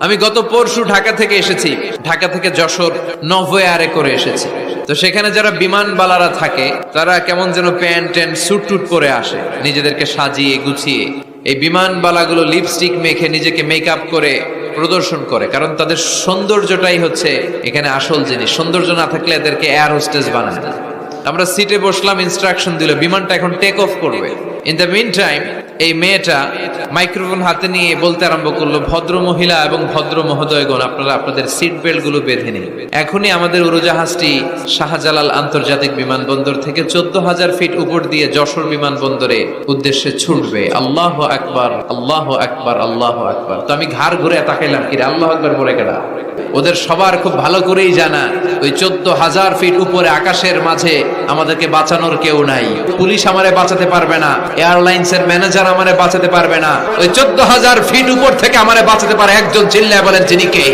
আমি গত পরশু ঢাকা থেকে এসেছি, ঢাকা থেকে যশোর নভোয়ারে করে এসেছি। তো সেখানে যারা বিমানবালারা থাকে তারা কেমন যেন প্যান্ট ট্যান্ট স্যুট টুট পরে আসে, নিজেদেরকে সাজিয়ে গুছিয়ে। এই বিমানবালাগুলো লিপস্টিক মেখে নিজেকে মেকআপ করে প্রদর্শন করে, কারণ তাদের সৌন্দর্যটাই হচ্ছে এখানে আসল জিনিস। সৌন্দর্য না থাকলে এদেরকে এয়ার হোস্টেস বানায় না। আমরা সিটে বসলাম, ইনস্ট্রাকশন দিল বিমানটা এখন টেক অফ করবে। ইন দ্য মিন টাইম এই মেয়েটা মাইক্রোফোন হাতে নিয়ে বলতে আরম্ভ করলো, ভদ্র মহিলা এবং ভদ্র মহোদয়গণ, আপনারা আপনাদের সিট বেল্ট গুলো বেঁধে নিন। এখনই আমাদের উড়োজাহাজটি শাহজালাল আন্তর্জাতিক বিমানবন্দর থেকে 14,000 ফিট উপর দিয়ে যশোর বিমানবন্দরে উদ্দেশ্যে ছুটবে। আল্লাহ আকবার, আল্লাহ আকবার, আল্লাহ আকবার। তো আমি ঘাড় ঘুরে তাকাইলাম, কিরে আল্লাহ আকবার বলে কেডা? ওদের সবার খুব ভালো করেই জানা ওই 14,000 ফিট উপরে আকাশের মাঝে আমাদেরকে বাঁচানোর কেউ নাই। পুলিশ আমারে বাঁচাতে পারবে না, এয়ারলাইন্স এর ম্যানেজার আমারে বাঁচাতে পারবে না। ওই 14,000 ফিট উপর থেকে আমারে বাঁচাতে পারে একজন। চিল্লায় বলেন, যিনি কে?